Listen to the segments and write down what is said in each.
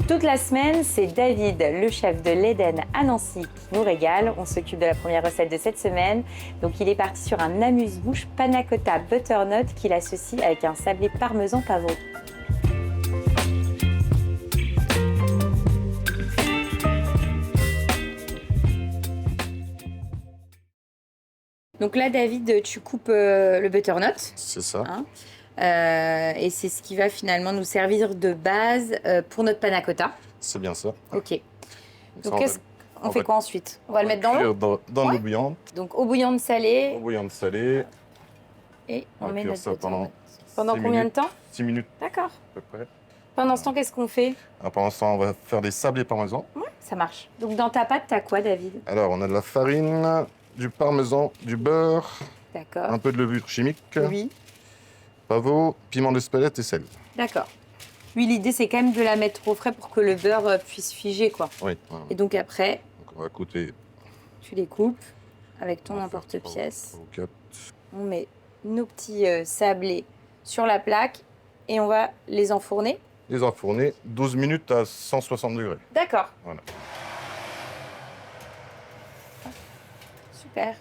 Toute la semaine, c'est David, le chef de l'Eden à Nancy, qui nous régale. On s'occupe de la première recette de cette semaine. Donc il est parti sur un amuse-bouche panna cotta butternut qu'il associe avec un sablé parmesan pavot. Donc là, David, tu coupes le butternut. C'est ça. Hein, et c'est ce qui va finalement nous servir de base pour notre panna cotta. C'est bien ça. Ok. Ça, Donc on fait quoi ensuite? On va le mettre dans l'eau? Dans l'eau bouillante. Donc eau bouillante salée. Eau bouillante salée. Et on va met cuire notre ça butternut. pendant Pendant combien de temps? 6 minutes D'accord. à peu près. Pendant ce temps, qu'est-ce qu'on fait? Alors, pendant ce temps, on va faire des sablés parmesan. Ouais, ça marche. Donc dans ta pâte, t'as quoi, David? Alors, on a de la farine, du parmesan, du beurre, D'accord. un peu de levure chimique, Oui. pavot, piment d'Espelette et sel. D'accord. Oui, l'idée, c'est quand même de la mettre au frais pour que le beurre puisse figer, quoi. Oui. Voilà. Et donc après, Donc, on va couper. tu les coupes avec ton On va faire emporte-pièce. 3 ou 4. On met nos petits sablés sur la plaque et on va les enfourner. Les enfourner 12 minutes à 160 degrés. D'accord. Voilà. Super.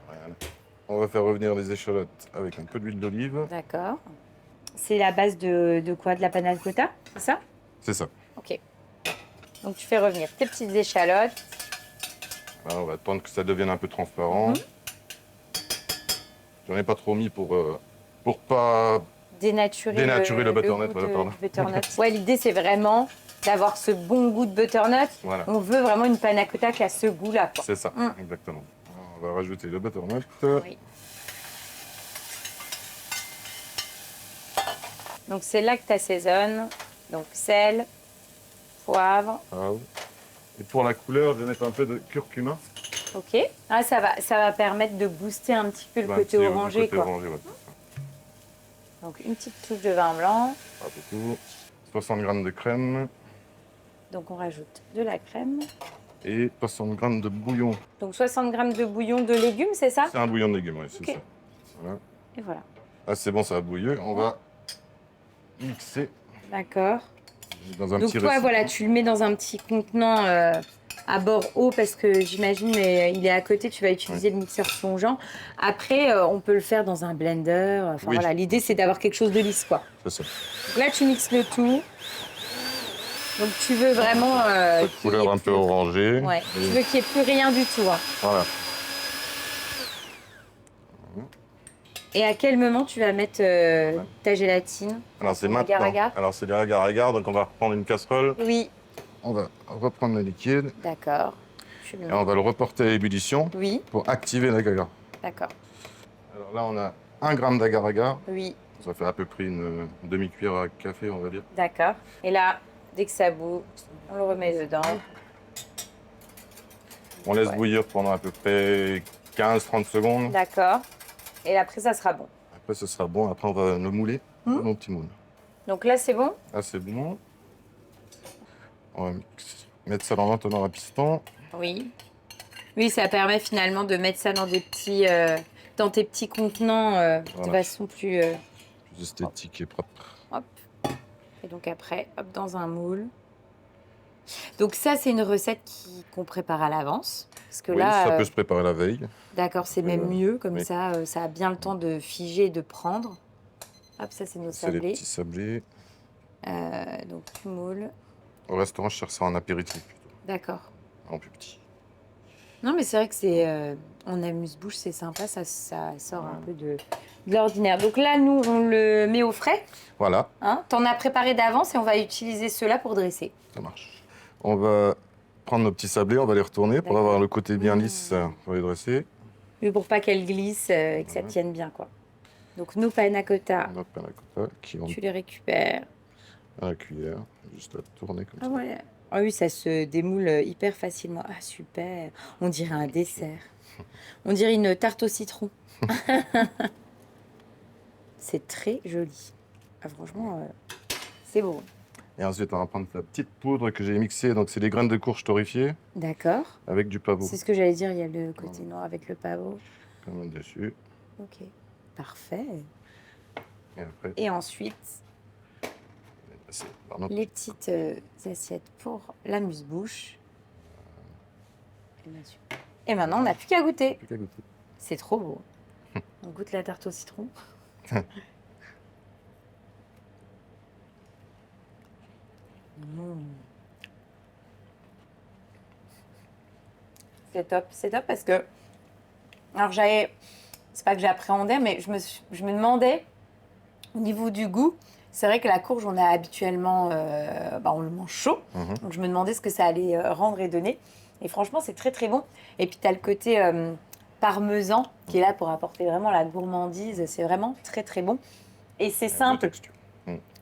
Voilà. On va faire revenir les échalotes avec un peu d'huile d'olive. D'accord. C'est la base de quoi? De la panna cotta, c'est ça? C'est ça. Ok. Donc tu fais revenir tes petites échalotes. Voilà, on va attendre que ça devienne un peu transparent. J'en ai pas trop mis pour pas Dénaturer le butternut. goût Voilà, pardon. du butternut. Ouais, l'idée c'est vraiment d'avoir ce bon goût de butternut. Voilà. On veut vraiment une panna cotta qui a ce goût-là, quoi. C'est ça, exactement. Alors, on va rajouter le butternut. Oui. Donc c'est là que tu assaisonnes. Donc sel, poivre. Et pour la couleur, je vais mettre un peu de curcuma. Ok. Ah, ça va permettre de booster un petit peu le côté orangé, quoi. Orangé, ouais. Donc une petite touche de vin blanc. Pas beaucoup. 60 g de crème Donc on rajoute de la crème. et 60 g de bouillon. Donc 60 g de bouillon de légumes, c'est ça? C'est un bouillon de légumes, oui, c'est Ok. ça. Voilà. Et voilà. Ah, c'est bon, ça a bouillir. On va mixer D'accord. dans un Donc petit toi, récipient. voilà, tu le mets dans un petit contenant à bord haut parce que j'imagine il est à côté, tu vas utiliser le mixeur plongeant. Après, on peut le faire dans un blender. Enfin Oui. voilà, l'idée c'est d'avoir quelque chose de lisse, quoi. C'est ça. Donc là, tu mixes le tout. Donc tu veux vraiment Cette couleur un peu orangée. Ouais. Et Tu veux qu'il n'y ait plus rien du tout, hein. voilà. Et à quel moment tu vas mettre ta gélatine? Alors c'est Ton maintenant. agar-agar. Alors c'est du agar-agar, donc on va reprendre une casserole. Oui. On va reprendre le liquide D'accord. Tu le et mets. on va le reporter à ébullition Oui. pour activer l'agar-agar. D'accord. Alors là, on a 1 gramme d'agar-agar. Oui. Ça fait à peu près une demi-cuillère à café, on va dire. D'accord. Et là, dès que ça bout, on le remet dedans. On laisse Ouais. bouillir pendant à peu près 15-30 secondes. D'accord. Et après, ça sera bon. Après, ce sera bon. Après, on va le mouler dans nos petits moules. Donc là, c'est bon? Là, c'est bon. On va mettre ça dans un piston. Oui. Oui, ça permet finalement de mettre ça dans des petits, dans tes petits contenants de Voilà. façon plus. Plus esthétique et propre. Hop. Et donc après, hop, dans un moule. Donc ça, c'est une recette qu'on prépare à l'avance. Parce que Oui, là, ça peut se préparer la veille. d'accord, c'est même mieux. Comme oui. ça, ça a bien le temps de figer et de prendre. Hop, ça, c'est nos C'est les sablés. petits sablés. Donc tu moules. Au restaurant, je cherche ça en apéritif plutôt. D'accord. En plus petit. Non, mais c'est vrai que c'est on amuse-bouche, c'est sympa, ça sort un peu de l'ordinaire. Donc là, nous, on le met au frais. Voilà, Hein. T'en as préparé d'avance et on va utiliser cela pour dresser. ça marche. On va prendre nos petits sablés, on va les retourner pour D'accord. avoir le côté bien lisse pour les dresser. Mais pour pas qu'elle glisse et que ça tienne bien, quoi. Donc nos panna cotta, On a panna cotta qui rentre tu les récupères. à la cuillère, juste à tourner comme Ah ça. ouais. Ah oui, ça se démoule hyper facilement. Ah super. On dirait un dessert. On dirait une tarte au citron. C'est très joli. Ah, franchement, c'est beau. Et ensuite, on va prendre la petite poudre que j'ai mixée. Donc, c'est des graines de courge torréfiées D'accord. avec du pavot. C'est ce que j'allais dire, il y a le côté noir avec le pavot. Comme on dit dessus. Ok. Parfait. Et après, Et ensuite, C'est dans notre- les petites assiettes pour l'amuse-bouche. Et maintenant, on n'a plus qu'à goûter. Plus qu'à goûter. C'est trop beau. On goûte la tarte au citron. C'est top parce que. Alors, c'est pas que j'appréhendais, mais je me demandais, au niveau du goût, c'est vrai que la courge, on a habituellement. On le mange chaud. Mhm. Donc, je me demandais ce que ça allait rendre et donner. Et franchement, c'est très, très bon. Et puis, tu as le côté parmesan qui est là pour apporter vraiment la gourmandise. C'est vraiment très, très bon. Et c'est De simple. texture.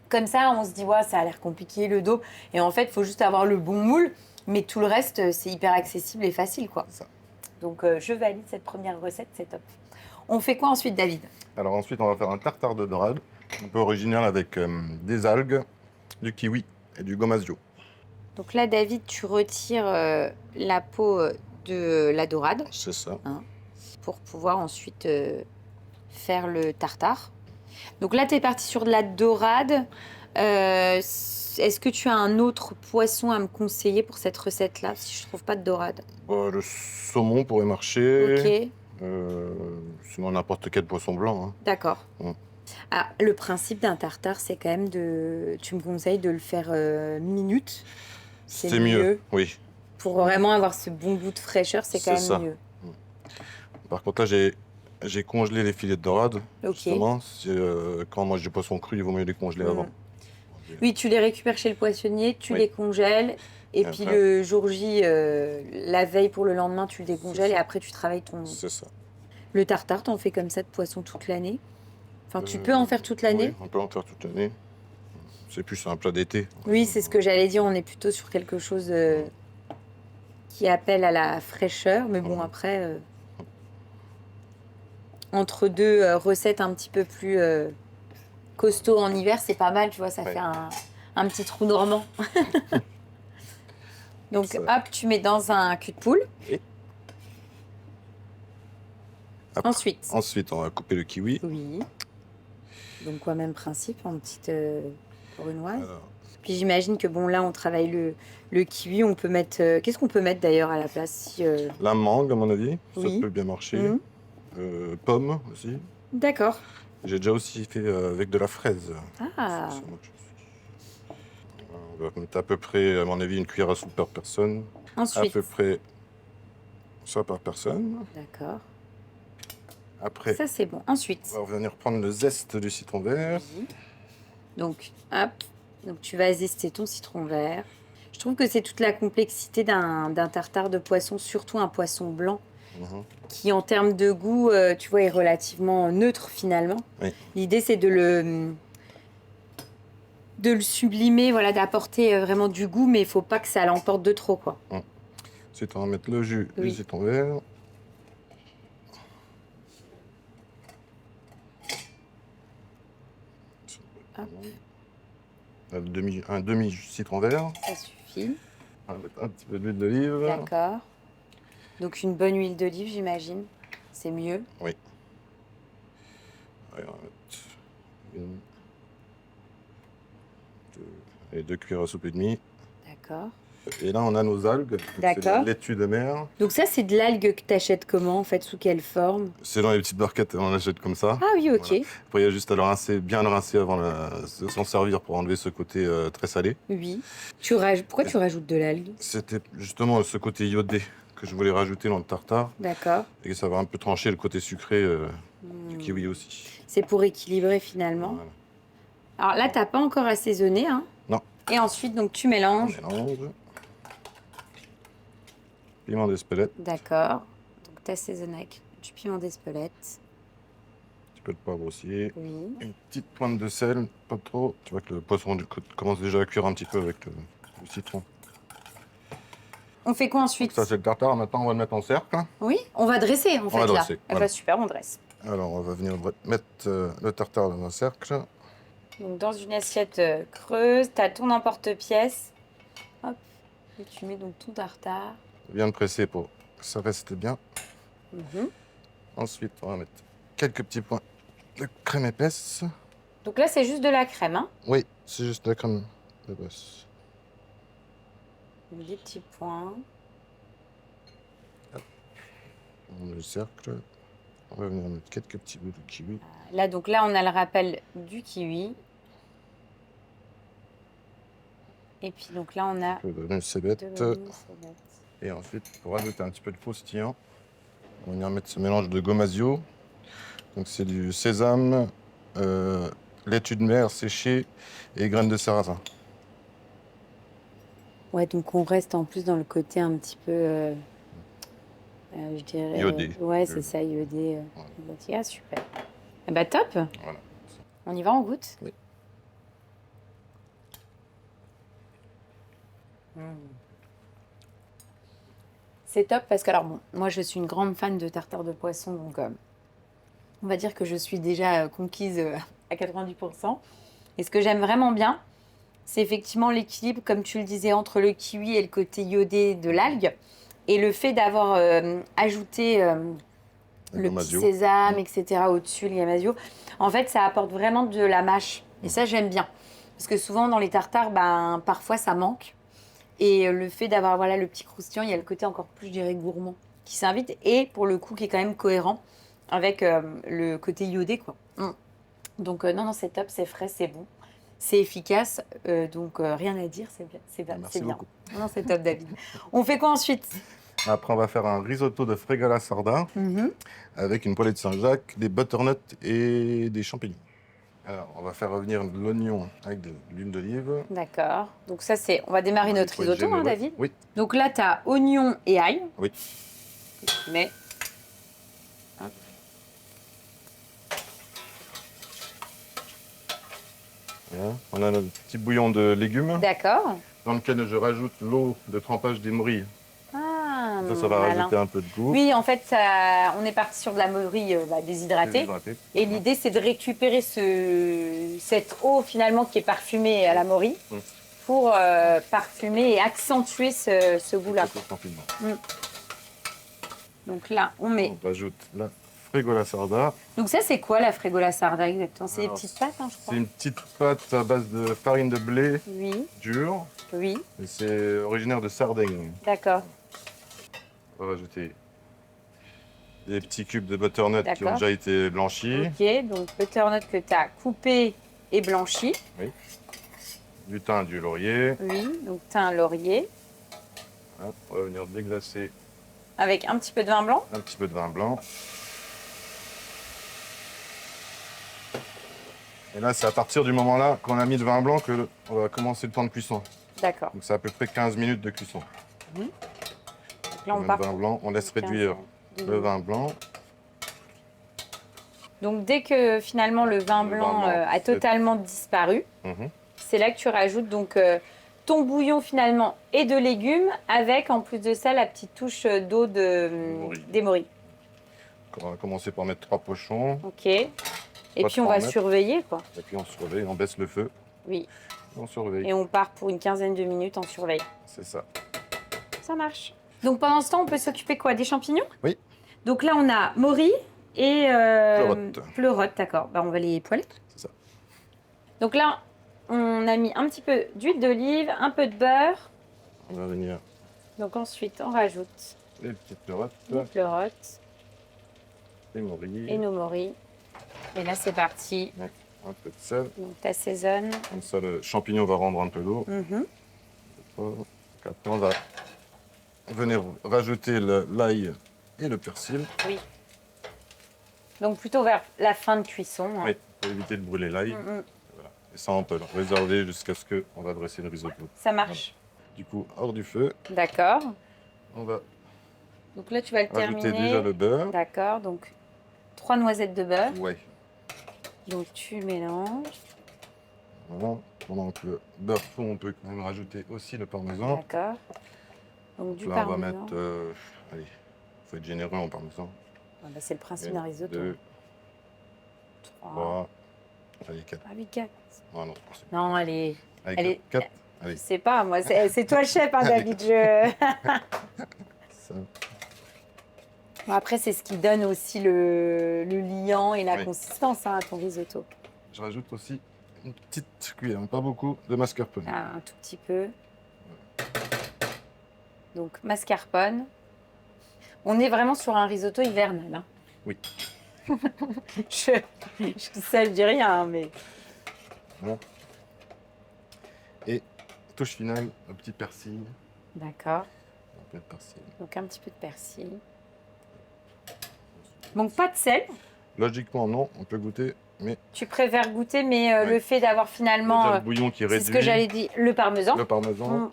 Comme ça, on se dit, ouais, ça a l'air compliqué, le dos. Et en fait, il faut juste avoir le bon moule. Mais tout le reste, c'est hyper accessible et facile, quoi. C'est ça. Donc, je valide cette première recette, c'est top. On fait quoi ensuite, David? Alors ensuite, on va faire un tartare de dorade, un peu original avec des algues, du kiwi et du gomasio. Donc là, David, tu retires la peau de la dorade C'est ça. pour pouvoir ensuite faire le tartare. Donc là, tu es parti sur de la dorade. Est-ce que tu as un autre poisson à me conseiller pour cette recette-là, si je trouve pas de dorade? Le saumon pourrait marcher. Ok, Sinon, n'importe quel poisson blanc. Hein. d'accord. Ah, le principe d'un tartare, c'est quand même de... Tu me conseilles de le faire minute. C'est mieux. Oui. Pour vraiment avoir ce bon goût de fraîcheur, c'est quand C'est même ça. mieux. Par contre, là, j'ai congelé les filets de dorade. Ok. Justement, quand on mange du poisson cru, il vaut mieux les congeler avant. Oui, tu les récupères chez le poissonnier, tu Oui. les congèles. Et puis après- le jour J, la veille pour le lendemain, tu le décongèles C'est et ça. après tu travailles ton... C'est ça. Le tartare, t'en fais comme ça de poisson toute l'année? Enfin, tu peux en faire toute l'année? Oui, on peut en faire toute l'année. C'est plus un plat d'été. Oui, c'est ce que j'allais dire. On est plutôt sur quelque chose qui appelle à la fraîcheur. Mais bon, après, entre deux recettes un petit peu plus costauds en hiver, c'est pas mal, tu vois, ça Ouais. fait un petit trou normand. Donc, Ça. hop, tu mets dans un cul de poule. Et après- Ensuite, Ensuite, on va couper le kiwi. oui. Donc, quoi, même principe, en petite brunoise. Alors, Puis j'imagine que bon, là, on travaille le kiwi. On peut mettre. Qu'est-ce qu'on peut mettre d'ailleurs à la place si, la mangue, à mon avis, Oui. ça peut bien marcher. Mhm. Pomme aussi. D'accord. J'ai déjà aussi fait avec de la fraise. Ah, C'est autre chose. On va mettre à peu près, à mon avis, une cuillère à soupe par personne. À ensuite. peu près ça par personne. D'accord. Après, Ça, c'est bon. Ensuite. on va venir prendre le zeste du citron vert. Oui. Donc, hop. Donc, tu vas zester ton citron vert. Je trouve que c'est toute la complexité d'un tartare de poisson, surtout un poisson blanc, Mhm. qui en termes de goût, tu vois, est relativement neutre finalement. Oui. L'idée, c'est de le sublimer, voilà, d'apporter vraiment du goût, mais il faut pas que ça l'emporte de trop, quoi. Ensuite, on va mettre le jus Oui. du citron vert. Hop. Un demi citron vert. Ça suffit. On va mettre un petit peu d'huile d'olive. D'accord. Donc une bonne huile d'olive, j'imagine. C'est mieux. Oui. Ouais, on va mettre une, deux, et 2 cuillères à soupe et demie. D'accord. Et là, on a nos algues. C'est D'accord. de laitue de mer. Donc ça, c'est de l'algue que tu achètes comment, en fait? Sous quelle forme? C'est dans les petites barquettes, on achète comme ça. Ah oui, ok. Voilà. Après, il y a juste à le rincer, bien le rincer avant de s'en servir pour enlever ce côté très salé. Oui. Pourquoi tu rajoutes de l'algue? C'était justement ce côté iodé que je voulais rajouter dans le tartare. D'accord. Et ça va un peu trancher le côté sucré du kiwi aussi. C'est pour équilibrer finalement. Voilà. Alors là, t'as pas encore assaisonné, hein? Non. Et ensuite, donc tu On mélanges. mélange. Piment d'Espelette, D'accord. Donc t'assaisonnes avec du piment d'Espelette. un petit peu de poivre aussi. Oui. Une petite pointe de sel, pas trop. Tu vois que le poisson commence déjà à cuire un petit peu avec le citron. On fait quoi Donc ensuite? ça, c'est le tartare. Maintenant, on va le mettre en cercle. Oui, on va dresser en fait va là. dresser, Ah voilà. bah, super, on dresse. Alors, on va venir mettre le tartare dans un cercle. Donc dans une assiette creuse, tu as ton emporte-pièce. Hop. Et tu mets donc ton tartare. Bien le presser pour que ça reste bien. Mhm. Ensuite, on va mettre quelques petits points de crème épaisse. Donc là, c'est juste de la crème, hein? Oui, c'est juste de la crème de bosse. Des petits points. Dans le cercle. On va venir mettre quelques petits bouts de kiwi. Là, donc là, on a le rappel du kiwi. Et puis donc là, on a Un peu de cébette. de l'oignon cébette. Et ensuite, pour ajouter un petit peu de croustillant, on va venir mettre ce mélange de gomasio. Donc c'est du sésame, laitue de mer séchée et graines de sarrasin. Ouais, donc on reste en plus dans le côté un petit peu, je dirais... Iodé. Ouais, c'est ça, iodé. Ouais. Ah, super. Eh bah top. Voilà. On y va, on goûte? Oui. C'est top parce que, alors bon, moi je suis une grande fan de tartare de poisson, donc on va dire que je suis déjà conquise à 90%. Et ce que j'aime vraiment bien, c'est effectivement l'équilibre, comme tu le disais, entre le kiwi et le côté iodé de l'algue. Et le fait d'avoir ajouté le petit gomasio. sésame, etc. au-dessus, le gamasio, en fait, ça apporte vraiment de la mâche. Et ça, j'aime bien. Parce que souvent, dans les tartares, ben, parfois, ça manque. Et le fait d'avoir voilà, le petit croustillant, il y a le côté encore plus, je dirais, gourmand qui s'invite. Et pour le coup, qui est quand même cohérent avec le côté iodé, quoi. Donc, non, non, c'est top, c'est frais, c'est bon. C'est efficace, donc rien à dire, c'est bien. C'est bien. Merci C'est bien. beaucoup. Non, c'est top, David. On fait quoi ensuite? Après, on va faire un risotto de fregola sarda avec une poêlée de Saint-Jacques, des butternuts et des champignons. Alors, on va faire revenir l'oignon avec de l'huile d'olive. D'accord. Donc ça, c'est... On va démarrer notre Il faut être risotto, hein, généreux. David? Oui. Donc là, tu as oignon et ail. Oui. Que tu mets. Hop. Voilà. On a notre petit bouillon de légumes D'accord. dans lequel je rajoute l'eau de trempage des morilles. Ah, Ça va malin. rajouter un peu de goût. Oui, en fait, ça... on est parti sur de la morille déshydratée. Déshydraté. Et l'idée, c'est de récupérer cette eau, finalement, qui est parfumée à la morille pour parfumer et accentuer ce goût-là. Avec le champignon. Donc là, on met... On rajoute la fregola sarda. Donc ça, c'est quoi la fregola sarda exactement? C'est des Alors, petites pâtes, hein, je crois. C'est une petite pâte à base de farine de blé Oui, dure. oui, Et c'est originaire de Sardaigne. d'accord. On va rajouter des petits cubes de butternut qui D'accord. ont déjà été blanchis. Ok, donc butternut que tu as coupé et blanchi. Du thym, du laurier. Oui, donc thym, laurier. Hop, on va venir déglacer Avec un petit peu de vin blanc. un petit peu de vin blanc. Et là, c'est à partir du moment là qu'on a mis le vin blanc que on va commencer le temps de cuisson. D'accord. Donc c'est à peu près 15 minutes de cuisson. Donc là, on met part. le vin blanc, on laisse pour réduire 15 le vin blanc. Donc dès que finalement le vin blanc a totalement disparu, c'est là que tu rajoutes donc ton bouillon finalement et de légumes avec en plus de ça la petite touche d'eau des morilles. On va commencer par mettre 3 pochons. Ok. Et puis on va surveiller quoi. Et puis on surveille, on baisse le feu. Oui. On surveille. Et on part pour une quinzaine de minutes en surveille. C'est ça. Ça marche. Donc pendant ce temps, on peut s'occuper quoi? Des champignons? Oui. Donc là, on a morilles et pleurotes, d'accord. Bah, on va les poêler. C'est ça. Donc là, on a mis un petit peu d'huile d'olive, un peu de beurre. On va venir Donc ensuite, on rajoute les petites pleurotes, les pleurotes les morilles, et nos morilles. Et là, c'est parti. un peu de sel. Donc tu assaisonnes. Comme ça, le champignon va rendre un peu d'eau. Après, on va venir rajouter l'ail et le persil. Oui. Donc plutôt vers la fin de cuisson. Hein. Oui, pour éviter de brûler l'ail. Voilà. Et ça, on peut le réserver jusqu'à ce qu'on va dresser le risotto. Ça marche. Voilà. Du coup, hors du feu. D'accord. On va Donc là, tu vas le rajouter terminer. déjà le beurre. D'accord. Donc 3 noisettes de beurre. Ouais. Donc tu mélanges. Voilà. Pendant que le beurre fond, on peut quand même rajouter aussi le parmesan. D'accord. Donc du Là, parmesan. on va mettre. Allez, il faut être généreux en parmesan. Ah bah, c'est le principe d'un risotto. 2, 3, allez, 4. Ah oui, 4. Non, non, 3. Non, allez. Allez, Elle est- 4. Je Allez, sais pas, moi, c'est toi le chef, hein, David. ça. Bon, après, c'est ce qui donne aussi le liant et la Oui. consistance hein, à ton risotto. Je rajoute aussi une petite cuillère, pas beaucoup, de mascarpone. Ah, un tout petit peu. Donc, mascarpone. On est vraiment sur un risotto hivernal. Hein. Oui. je dis ça, je dis rien, hein, mais... Bon. Et touche finale, un petit persil. D'accord. Un peu de persil. Donc, un petit peu de persil. Donc, pas de sel. Logiquement, non, on peut goûter, mais Tu préfères goûter, mais Ouais. le fait d'avoir déjà finalement... le bouillon qui est c'est réduit. ce que j'allais dire, le parmesan. Le parmesan. Mm.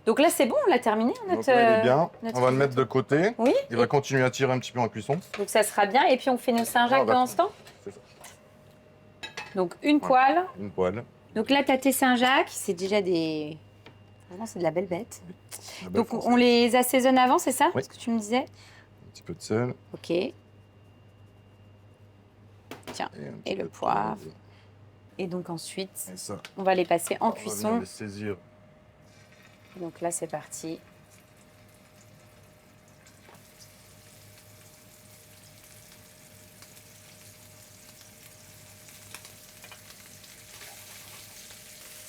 Donc là, c'est bon, on l'a terminé, Donc notre... là, il est bien. notre On va le mettre risotto. de côté. Oui. Il va continuer à tirer un petit peu en cuisson. Donc, ça sera bien. Et puis, on fait nos Là, Saint-Jacques on va pendant faire- ce temps. C'est ça. Donc, une Voilà. poêle. Une poêle. Donc là, t'as tes Saint-Jacques. C'est déjà des... Vraiment, c'est de la belle bête. La belle Donc, française. on les assaisonne avant, c'est ça? Oui. Ce que tu me disais? Un petit peu de sel. Ok. Tiens. Et, un petit Et peu le de poivre. tomate. Et donc, ensuite, Et ça. on va les passer en On va venir cuisson. les saisir. Donc là, c'est parti.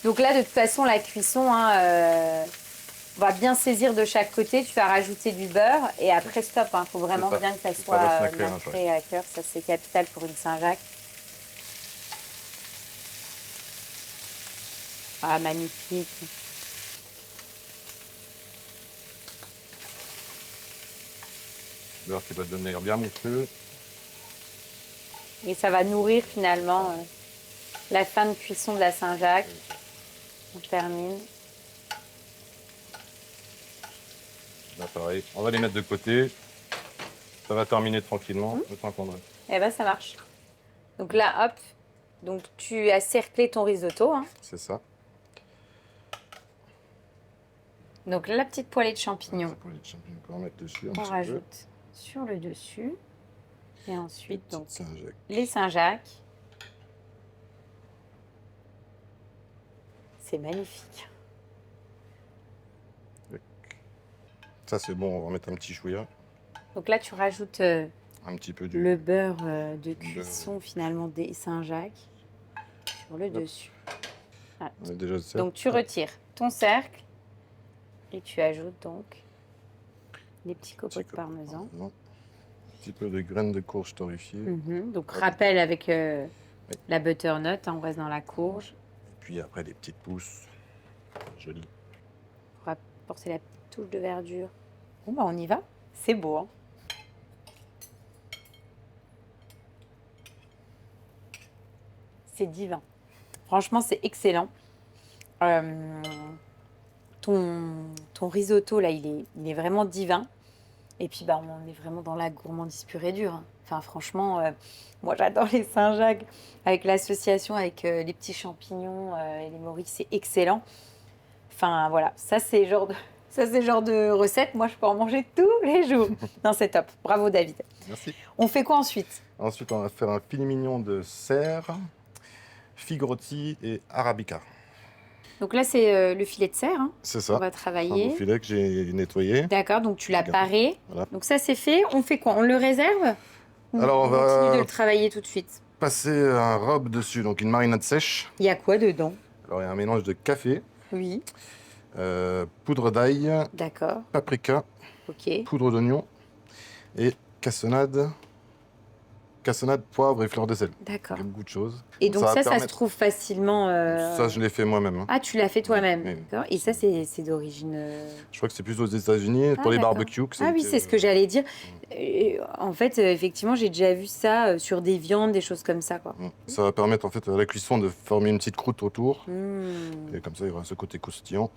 Donc là, de toute façon, la cuisson, hein, on va bien saisir de chaque côté. Tu vas rajouter du beurre et après, stop. Il faut vraiment C'est ça. bien que ça Ça soit reste nacré, hein, nacré à cœur. Ça, c'est capital pour une Saint-Jacques. Ah, magnifique. Beurre qui va devenir bien mousseux. Et ça va nourrir finalement la fin de cuisson de la Saint-Jacques. On termine. Là, pareil. On va les mettre de côté. Ça va terminer tranquillement, le temps qu'on a. Eh ben, ça marche. Donc là, hop. Donc tu as cerclé ton risotto. Hein. C'est ça. Donc là, la petite poêlée de champignons, Pour les champignons qu'on va mettre dessus un on petit peu. rajoute sur le dessus. Et ensuite, Petite donc, Saint-Jacques. les Saint-Jacques. C'est magnifique. Ça, c'est bon, on va mettre un petit chouïa. Donc là, tu rajoutes Un petit peu du... le beurre de cuisson finalement des Saint-Jacques sur le Hop. dessus. Voilà. On a déjà le sel. Donc tu retires ton cercle et tu ajoutes donc les petits copeaux de Petit peu parmesan. Un petit peu de graines de courge torréfiées. Mhm. Donc rappel avec la butternut, hein, on reste dans la courge Et puis après, des petites pousses. Jolies. pour apporter la petite touche de verdure. Bon bah on y va, c'est beau. Hein. C'est divin. Franchement, c'est excellent. Ton risotto, là, il est vraiment divin. Et puis, bah, on est vraiment dans la gourmandise pure et dure. Hein. Enfin, franchement, moi, j'adore les Saint-Jacques. Avec l'association avec les petits champignons et les morilles, c'est excellent. Enfin, voilà, ça, c'est le genre de recette. Moi, je peux en manger tous les jours. Non, c'est top. Bravo, David. Merci. On fait quoi ensuite? Ensuite, on va faire un filet mignon de cerf, figues rôties et arabica. Donc là, c'est le filet de cerf. Hein. C'est On ça. va Un beau travailler. filet que j'ai nettoyé. D'accord, donc tu l'as Regarde. paré. Voilà. Donc ça, c'est fait. On fait quoi? On le réserve? Ou Alors, on va- continue de le travailler tout de suite. Passer un rub dessus, donc une marinade sèche. Il y a quoi dedans? Alors, il y a un mélange de café, Oui, poudre d'ail, d'accord. paprika, Ok, poudre d'oignon et cassonade, poivre et fleur de sel. d'accord. Beaucoup de choses. Et donc va ça se permettre- trouve facilement... Ça, je l'ai fait moi-même. hein. Ah, tu l'as fait toi-même. Oui. D'accord. Et ça, c'est d'origine... Je crois que c'est plus aux États-Unis Ah, pour les d'accord. barbecues. Ah oui, c'est ce que j'allais dire. En fait, effectivement, j'ai déjà vu ça sur des viandes, des choses comme ça, quoi. Ça va permettre en fait à la cuisson de former une petite croûte autour. Mmh. Et comme ça, il y aura ce côté croustillant.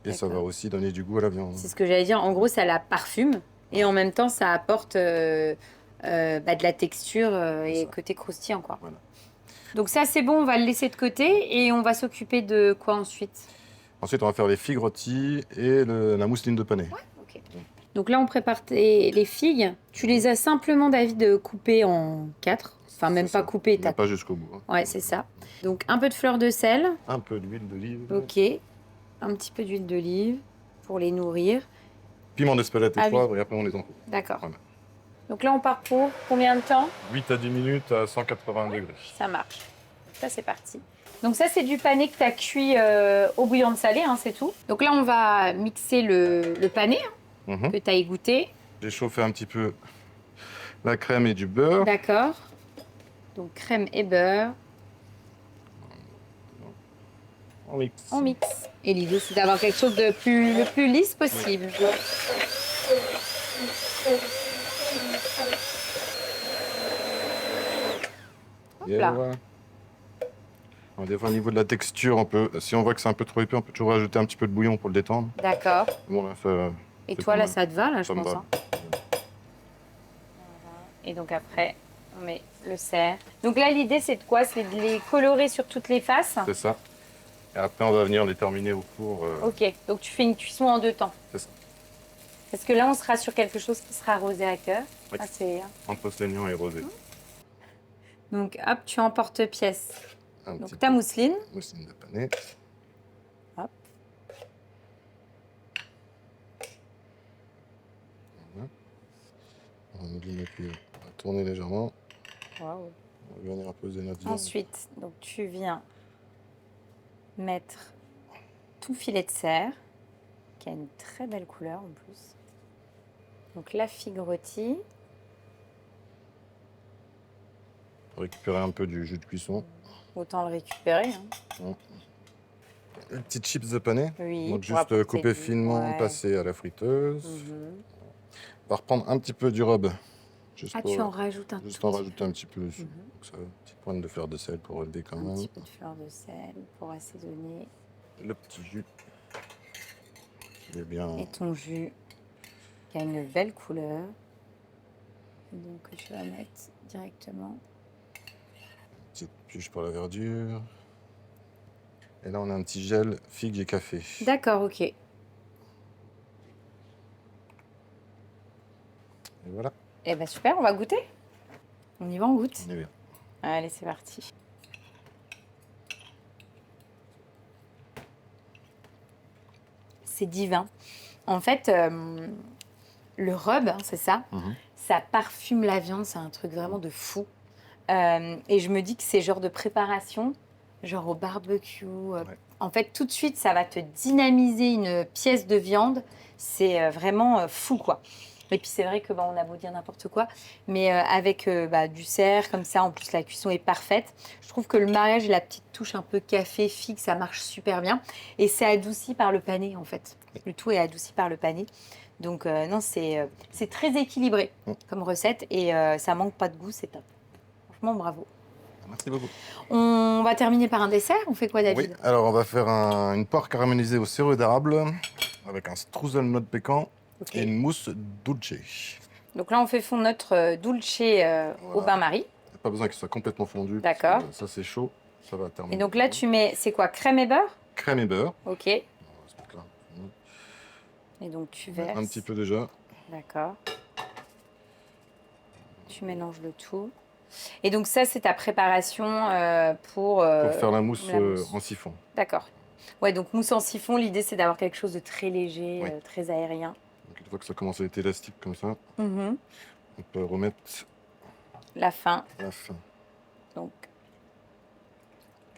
Et ça va D'accord. aussi donner du goût à la viande. C'est ce que j'allais dire. En gros, ça la parfume. Et en même temps, ça apporte de la texture et ça. côté croustillant, quoi. Voilà. Donc ça, c'est bon, on va le laisser de côté. Et on va s'occuper de quoi ensuite? Ensuite, on va faire les figues rôties et la mousseline de panais. Ok. Donc là, on prépare les figues. Tu les as simplement, David, coupées en 4. Enfin, même C'est pas ça. coupées. Mais pas jusqu'au bout. hein. Ouais, c'est ça. Donc un peu de fleur de sel. Un peu d'huile d'olive. Ok. Un petit peu d'huile d'olive pour les nourrir. Piment d'Espelette et Ah oui. poivre, et après on les encoupe. D'accord. Voilà. Donc là, on part pour combien de temps? 8 à 10 minutes à 180 degrés. Ça marche. Ça, c'est parti. Donc ça, c'est du pané que tu as cuit au bouillon de salé, hein, c'est tout. Donc là, on va mixer le pané Mhm. que tu as égoutté. J'ai chauffé un petit peu la crème et du beurre. D'accord. Donc crème et beurre, On mixe. on mixe. Et l'idée, c'est d'avoir quelque chose de le plus lisse possible. Et Là. voilà. Alors, des fois, au niveau de la texture, si on voit que c'est un peu trop épais, on peut toujours rajouter un petit peu de bouillon pour le détendre. D'accord. Bon, là, ça, Et c'est toi, pas là, mal. ça te va, là, je Ça me pense. va. Hein. Et donc après, on met le cerf. Donc là, l'idée, c'est de quoi? C'est de les colorer sur toutes les faces. C'est ça. Et après, on va venir les terminer au four. Ok, donc tu fais une cuisson en 2 temps. C'est ça. Parce que là, on sera sur quelque chose qui sera rosé à cœur. Oui. Ah, c'est... Entre saignant et rosé. Donc hop, tu emportes-pièce. Un Donc petit ta peu mousseline. de mousseline de pané. Hop. Voilà. On va mouliner et puis on va tourner légèrement. Waouh. On va venir poser notre viande. Ensuite, donc tu viens mettre ton filet de cerf, qui a une très belle couleur en plus. Donc la figue rôtie. Récupérer un peu du jus de cuisson. Autant le récupérer. Hein. Les petites chips de pané. Oui. Donc pour juste apporter couper du- finement, ouais. passer à la friteuse. Mhm. On va reprendre un petit peu du rub. Juste Ah, pour, tu en rajoutes un juste tout en petit rajouter un petit peu dessus. Mhm. Donc ça, petite pointe de fleur de sel pour relever quand Un même. petit peu de fleur de sel pour assaisonner. Le petit jus. Il est bien. Et ton jus, qui a une belle couleur. Et donc que tu vas mettre directement. Petite pioche pour la verdure. Et là, on a un petit gel figue et café. D'accord, ok. Et voilà, Eh ben super, on va goûter. On y va, on goûte. on est bien. Allez, c'est parti. C'est divin. En fait, le rub, hein, c'est ça, ça parfume la viande, c'est un truc vraiment de fou. Et je me dis que c'est genre de préparation, genre au barbecue. Ouais. En fait, tout de suite, ça va te dynamiser une pièce de viande. C'est vraiment fou, quoi. Et puis c'est vrai que on a beau dire n'importe quoi, mais avec du cerf comme ça, en plus la cuisson est parfaite. Je trouve que le mariage et la petite touche un peu café figue, ça marche super bien. Et c'est adouci par le pané en fait. Le tout est adouci par le pané. Donc non, c'est très équilibré comme recette et ça manque pas de goût, c'est top. Franchement, bravo. Merci beaucoup. On va terminer par un dessert. On fait quoi, Oui, David? alors on va faire une poire caramélisée au sirop d'érable avec un streusel noix de pécan Ok. et une mousse dulce. Donc là, on fait fondre notre dulce au bain-marie. Il n'y a pas besoin qu'il soit complètement fondu. D'accord. parce que Ça, c'est chaud. Ça va terminer. Et donc là, tu mets, c'est quoi, crème et beurre? Crème et beurre. Ok. On va se mettre là. Et donc tu verses. Un petit peu déjà. D'accord. Tu mélanges le tout. Et donc ça, c'est ta préparation pour Pour faire la mousse mousse. en siphon. D'accord. Ouais, donc mousse en siphon, l'idée, c'est d'avoir quelque chose de très léger, Oui. très aérien. Donc, une fois que ça commence à être élastique comme ça, Mhm. on peut remettre La fin, la fin. donc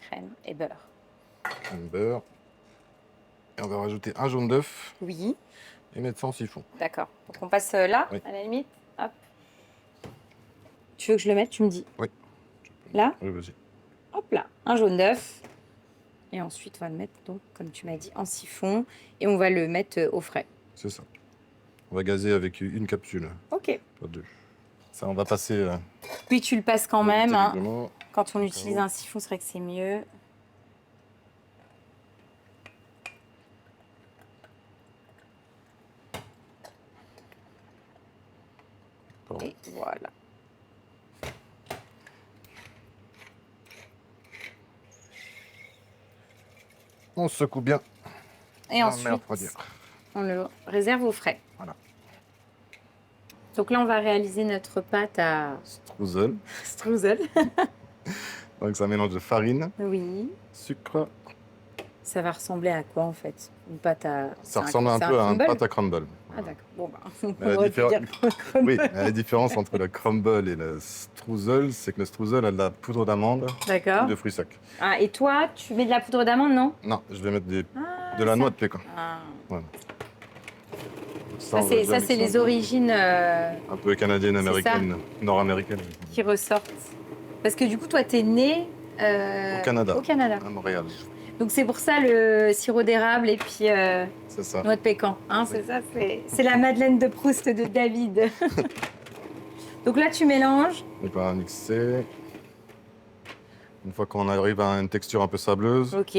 crème et beurre. Crème beurre. Et on va rajouter un jaune d'œuf Oui, et mettre ça en siphon. d'accord. Donc on passe là, Oui. à la limite. Hop. Tu veux que je le mette, tu me dis. Oui. Là, Oui, vas-y. hop là, un jaune d'œuf. Et ensuite, on va le mettre, donc, comme tu m'as dit, en siphon. Et on va le mettre au frais. C'est ça. On va gazer avec une capsule, Ok. pas deux. Ça, on va passer. Puis tu le passes quand même. Hein. terriblement. Quand on utilise un siphon, c'est vrai que c'est mieux. Pardon. Et voilà. On secoue bien. Et la ensuite, mer refroidir. on le réserve au frais. Voilà. Donc là, on va réaliser notre pâte à Streusel. streusel. Donc, c'est un mélange de farine, Oui. sucre. Ça va ressembler à quoi en fait? Une pâte à. Ça ressemble un peu à une crumble. pâte à crumble. Ah d'accord. Bon, bah, on Mais la aurait pu dire crumble. Oui, mais la différence entre le crumble et le streusel, c'est que le streusel a de la poudre d'amande ou D'accord. de fruits secs. Ah, et toi, tu mets de la poudre d'amande, non? Non, je vais mettre Ah, de la ça. noix de pécan. Ah. Voilà. Ça, on va déjà c'est mixer les origines un peu canadienne, c'est ça. américaine, nord-américaine. qui ressortent. Parce que du coup, toi, t'es né Au Canada. Au Canada. À Montréal. Donc c'est pour ça le sirop d'érable et puis C'est ça. noix de pécan. Hein, c'est ça, c'est la Madeleine de Proust de David. Donc là, tu mélanges. On va mixer. Une fois qu'on arrive à une texture un peu sableuse, Ok.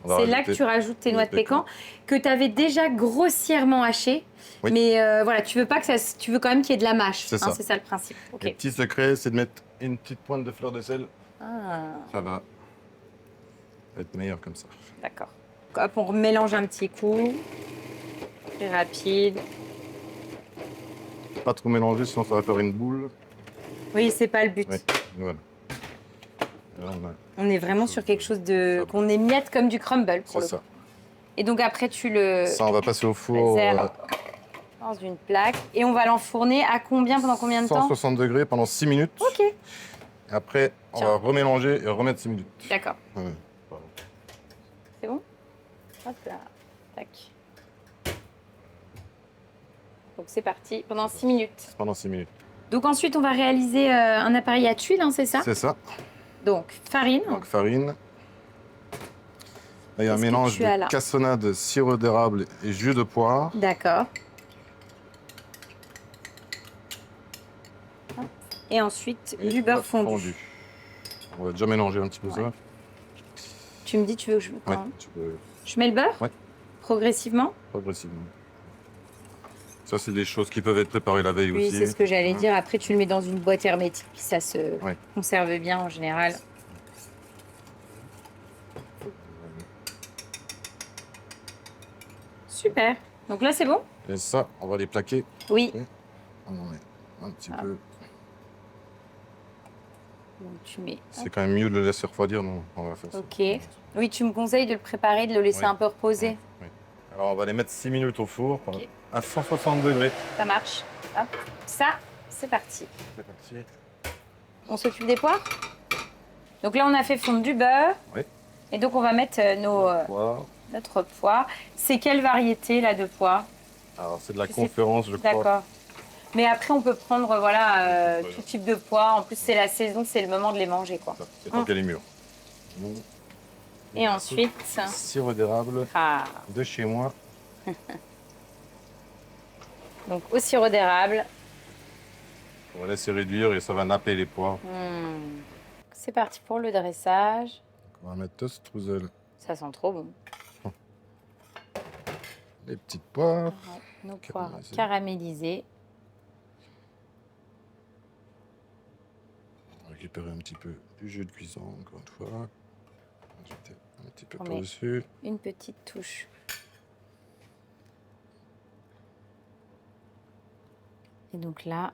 on va C'est là que rajouter tu rajoutes tes noix de pécan. pécan que tu avais déjà grossièrement hachées. Oui. Mais voilà, tu veux pas que ça, tu veux quand même qu'il y ait de la mâche. C'est ça. C'est ça le principe. Ok. Le petit secret, c'est de mettre une petite pointe de fleur de sel. Ah, Ça va être meilleur comme ça. d'accord. Hop, on mélange un petit coup. Très rapide. Pas trop mélanger, sinon ça va faire une boule. Oui, c'est pas le but. Oui, voilà. Et là, On est vraiment sur quelque chose de qu'on émiette comme du crumble pour c'est le ça. coup. Et donc après tu le Ça, on va passer au four réserves dans une plaque et on va l'enfourner à combien pendant combien de temps? 160 degrés pendant 6 minutes. Ok. Et après, on Tiens. va remélanger et remettre 6 minutes. D'accord. Ouais. Pardon. C'est bon? Hop là. Tac. Donc c'est parti pendant 6 minutes. Pendant 6 minutes. Donc ensuite on va réaliser un appareil à tuile, hein, c'est ça? C'est ça. Donc farine. Donc farine. Là, il y a un Qu'est-ce que mélange tu as là? de cassonade, sirop d'érable et jus de poire. D'accord. Hop. Et ensuite Et du beurre fondu. On va déjà mélanger un petit peu ça. Tu me dis, tu veux que je Ouais, quand tu peux je mets le beurre? Ouais. Progressivement? progressivement. Ça, c'est des choses qui peuvent être préparées la veille Oui, aussi. c'est ce que j'allais Hein. dire. Après, tu le mets dans une boîte hermétique, puis ça se Ouais. conserve bien en général. Super. Donc là, c'est bon? Et ça, on va les plaquer. Oui. On en met un petit Ah. peu. Donc tu mets. C'est quand même mieux de le laisser refroidir, non? On va faire ça. Ok. Oui, tu me conseilles de le préparer, de le laisser Oui. un peu reposer. Oui. Alors, on va les mettre 6 minutes au four Ok. à 160 degrés. Ça marche. Hop. Ça, c'est parti. C'est parti. On s'occupe des poires? Donc là, on a fait fondre du beurre. Oui. Et donc, on va mettre Poire. notre poire. C'est quelle variété, là, de poire? Alors, c'est de la C'est- conférence, je crois. D'accord. Mais après, on peut prendre voilà, Voilà. tout type de pois. En plus, c'est la saison, c'est le moment de les manger, quoi. C'est tant qu'elle est mûre. Et ensuite, Sirop d'érable ah, de chez moi. donc au sirop d'érable. On va laisser réduire et ça va napper les poires. C'est parti pour le dressage. On va mettre ce streusel, Ça sent trop bon. les petites poires. Nos poires Caramélisées. caramélisées. On va récupérer un petit peu du jus de cuisson, encore une fois. Ajouter un petit peu On met par-dessus. une petite touche. Et donc là,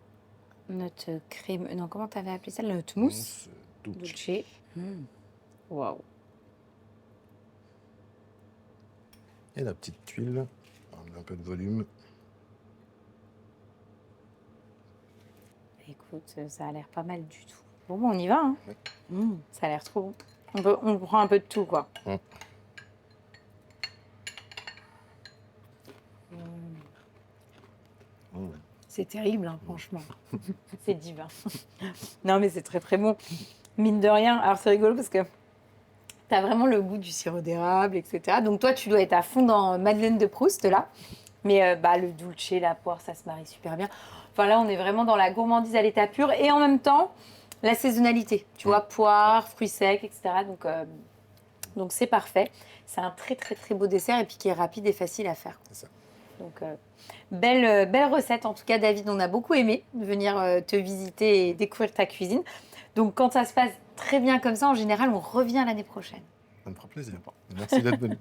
notre crème. Non, comment t'avais appelé ça? Notre mousse Douce. Dolce. Waouh. Et la petite tuile. On met un peu de volume. Écoute, ça a l'air pas mal du tout. Bon, on y va, hein? Ouais. Ça a l'air trop bon. On prend un peu de tout, quoi. C'est terrible, hein, franchement. C'est divin. Non, mais c'est très, très bon. Mine de rien. Alors, c'est rigolo parce que tu as vraiment le goût du sirop d'érable, etc. Donc, toi, tu dois être à fond dans Madeleine de Proust, là. Mais le dulce, la poire, ça se marie super bien. Enfin, là, on est vraiment dans la gourmandise à l'état pur. Et en même temps, la saisonnalité. Tu vois, poire, fruits secs, etc. Donc, c'est parfait. C'est un très, très, très beau dessert et puis qui est rapide et facile à faire. C'est ça. Donc, belle recette. En tout cas, David, on a beaucoup aimé de venir te visiter et découvrir ta cuisine. Donc, quand ça se passe très bien comme ça, en général, on revient l'année prochaine. Ça me fera plaisir. Merci d'être venu.